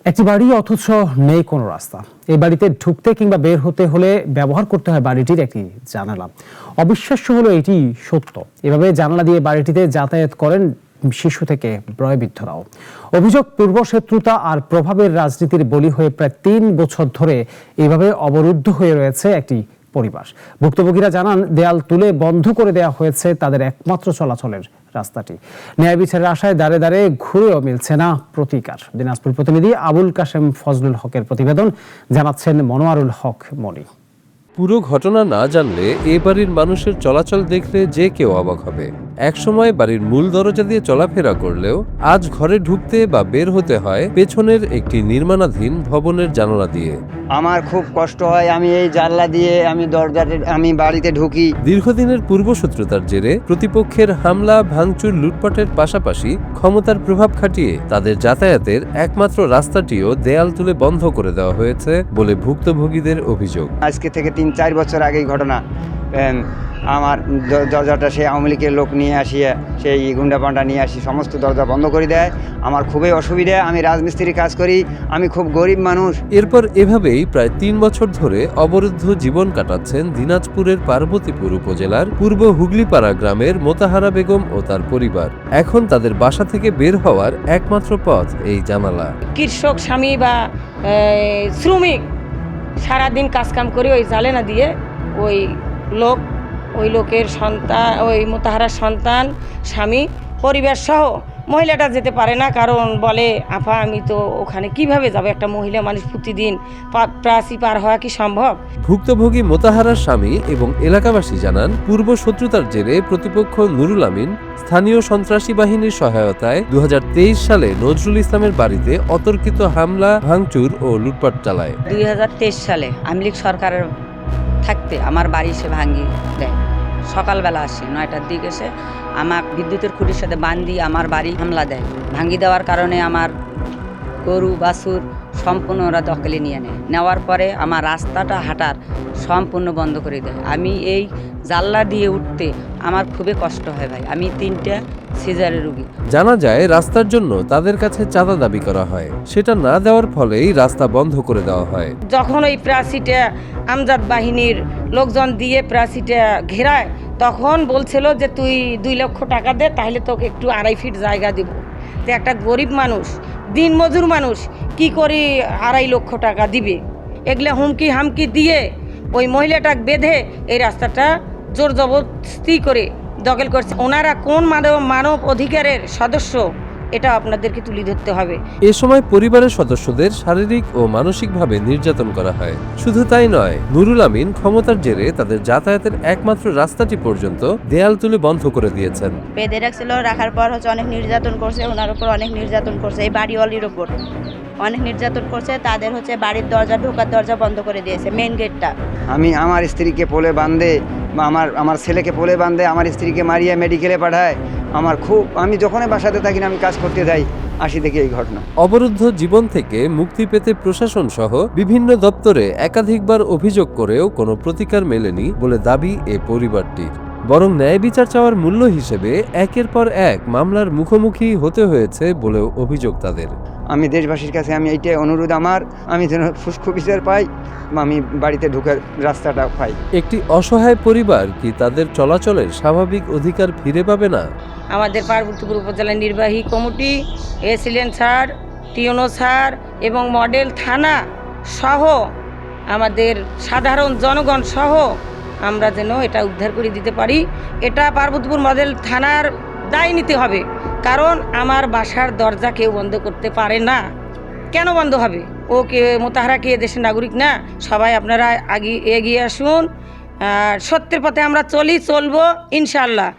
একটি বাড়ি অথচ নেই কোনো রাস্তা। এই বাড়িতে ঢুকতে কিংবা বের হতে হলে ব্যবহার করতে হয় বাড়িটির একটি জানালা। অবিশ্বাস্য হলো এটি সত্য। এভাবে জানালা দিয়ে বাড়িটিতে যাতায়াত করেন শিশু থেকে বয়োবৃদ্ধরাও। অভিযোগ, পূর্ব শত্রুতা আর প্রভাবের রাজনীতির বলি হয়ে প্রায় ৩ বছর ধরে এইভাবে অবরুদ্ধ হয়ে রয়েছে একটি পরিবার। ভুক্তভোগীরা জানান, দেয়াল তুলে বন্ধ করে দেওয়া হয়েছে তাদের একমাত্র চলাচলের রাস্তাটি। ন্যায় বিচারের আশায় দাঁড়ে দাঁড়ে ঘুরেও মিলছে না প্রতিকার। দিনাজপুর প্রতিনিধি আবুল কাশেম ফজলুল হকের প্রতিবেদন, জানাচ্ছেন মনোয়ারুল হক মনি। পুরো ঘটনা না জানলে এ বাড়ির মানুষের চলাচল দেখলে যে কেউ অবাক হবে। একসময় বাড়ির মূল দরজা দিয়ে চলাফেরা করলেও আজ ঘরে ঢুকতে বা বের হতে হয় পেছনের একটি নির্মাণাধীন ভবনের জানালা দিয়ে। আমার খুব কষ্ট হয়, আমি এই জানলা দিয়ে আমি বাড়িতে ঢুকি। দীর্ঘদিনের পূর্বশত্রুতার জেরে প্রতিপক্ষের হামলা, ভাঙচুর, লুটপাটের পাশাপাশি ক্ষমতার প্রভাব খাটিয়ে তাদের যাতায়াতের একমাত্র রাস্তাটিও দেয়াল তুলে বন্ধ করে দেওয়া হয়েছে বলে ভুক্তভোগীদের অভিযোগ। আজকে থেকে ৩-৪ বছর আগেই ঘটনা। আমার দরজাটা সে আওয়ামী লীগের লোক নিয়ে আসিয়ে, সেই গুন্ডা পান্ডা নিয়ে আসি সমস্ত দরজা বন্ধ করে দেয়। আমার খুবই অসুবিধা, আমি রাজমিস্ত্রি কাজ করি, আমি খুব গরিব মানুষ। এরপর এভাবেই প্রায় ৩ বছর ধরে অবরুদ্ধ জীবন কাটাচ্ছেন দিনাজপুরের পার্বতীপুর উপজেলার পূর্ব হুগলিপাড়া গ্রামের মোতাহারা বেগম ও তার পরিবার। এখন তাদের বাসা থেকে বের হওয়ার একমাত্র পথ এই জানালা। কৃষক স্বামী বা শ্রমিক সারাদিন কাজকাম করে ওই জালেনা দিয়ে ওই লোকের সন্তান, ওই মোতাহারার সন্তান, স্বামী, পরিবার সহ মহিলাটা যেতে পারে না। কারণ বলে, আপা আমি তো ওখানে কিভাবে যাবো, একটা মহিলা মানুষ প্রতিদিন প্রাচী পার হওয়া কি সম্ভব? ভুক্তভোগী মোতাহারার স্বামী এবং এলাকাবাসী জানান, পূর্ব শত্রুতার জেরে প্রতিপক্ষ নুরুল আমিন স্থানীয় সন্ত্রাসী বাহিনীর সহায়তায় 2023 সালে নজরুল ইসলামের বাড়িতে অতর্কিত হামলা, ভাঙচুর ও লুটপাট চালায়। 2023 সালে আওয়ামী লীগ সরকারের থাকতে আমার বাড়ি সে ভাঙি দেয়। সকালবেলা আসে 9টার দিকে এসে আমার বিদ্যুতের খুঁটির সাথে বান্ধি আমার বাড়ি হামলা দেয়। ভাঙি দেওয়ার কারণে আমার গরু বাছুর সম্পূর্ণ ওরা দখলে নিয়ে নেওয়ার পরে আমার রাস্তাটা হাঁটার সম্পূর্ণ বন্ধ করে দেয়। আমি এই জানলা দিয়ে উঠতে আমার খুবই কষ্ট হয় ভাই। আমি 3টা সিজারের রোগী। জানা যায়, রাস্তার জন্য তাদের কাছে চাঁদা দাবি করা হয়। সেটা না দেওয়ার ফলেই রাস্তা বন্ধ করে দেওয়া হয়। যখন ওই প্রাচীটা আমজাদ বাহিনীর লোকজন দিয়ে প্রাচীটা ঘেরায়, তখন বলছিল যে তুই 2 লক্ষ টাকা দে, তাহলে তোকে একটু 2.5 ফিট জায়গা দিব। তো একটা গরিব মানুষ, দিনমজুর মানুষ কি করে 2.5 লক্ষ টাকা দিবে? এগুলো হুমকি হামকি দিয়ে ওই মহিলাটাকে বেঁধে এই রাস্তাটা জোর জবরদস্তি করে দখল করছে। ওনারা কোন মানব অধিকারের সদস্য, এটা আপনাদেরকে তুলে ধরতে হবে। এ সময় পরিবারের সদস্যদের শারীরিক ও মানসিকভাবে নির্যাতন করা হয়। শুধু তাই নয়, নুরুল আমিন ক্ষমতার জেরে তাদের যাতায়াতের একমাত্র রাস্তাটি পর্যন্ত দেয়াল তুলে বন্ধ করে দিয়েছেন। বেঁধে রাখছিল, রাখার পর অনেক নির্যাতন করছে, ওনার উপর অনেক নির্যাতন করছে, এই বাড়িওয়ালির উপর অনেক নির্যাতন করছে। তাদের বাড়ির দরজা, ঢোকার দরজা বন্ধ করে দিয়েছে, মেইন গেটটা। আমি আমার স্ত্রীকে পোলে বাঁধে, আমার ছেলেকে পোলে বাঁধে, আমার স্ত্রীকে মারিয়ে মেডিকেলে পাঠায়। আমি যখনই বাসাতে থাকি না, আমি কাজ করতে যাই, আসি দেখি এই ঘটনা। অবরুদ্ধ জীবন থেকে মুক্তি পেতে প্রশাসন সহ বিভিন্ন দপ্তরে একাধিকবার অভিযোগ করেও কোনো প্রতিকার মেলেনি বলে দাবি এ পরিবারটির। বরং ন্যায় বিচার চাওয়ার মূল্য হিসেবে একের পর এক মামলার মুখোমুখি হতে হয়েছে বলেও অভিযোগ তাদের। আমি দেশবাসীর কাছে আমি এইটাই অনুরোধ আমি যেন সুষ্ঠু বিচার পাই, আমি বাড়িতে ঢোকার রাস্তাটা পাই। একটি অসহায় পরিবার কি তাদের চলাচলের স্বাভাবিক অধিকার ফিরে পাবে না? আমাদের পার্বতীপুর উপজেলা নির্বাহী কমিটি, এসিলেন স্যার, টিওনো স্যার এবং মডেল থানা সহ আমাদের সাধারণ জনগণ সহ আমরা যেন এটা উদ্ধার করে দিতে পারি। এটা পার্বতীপুর মডেল থানার দায় নিতে হবে। কারণ আমার বাসার দরজা কেউ বন্ধ করতে পারে না। কেন বন্ধ হবে? মোতাহারা কি দেশের নাগরিক না? সবাই আপনারা এগিয়ে আসুন, আর সত্যের পথে আমরা চলবো ইনশাআল্লাহ।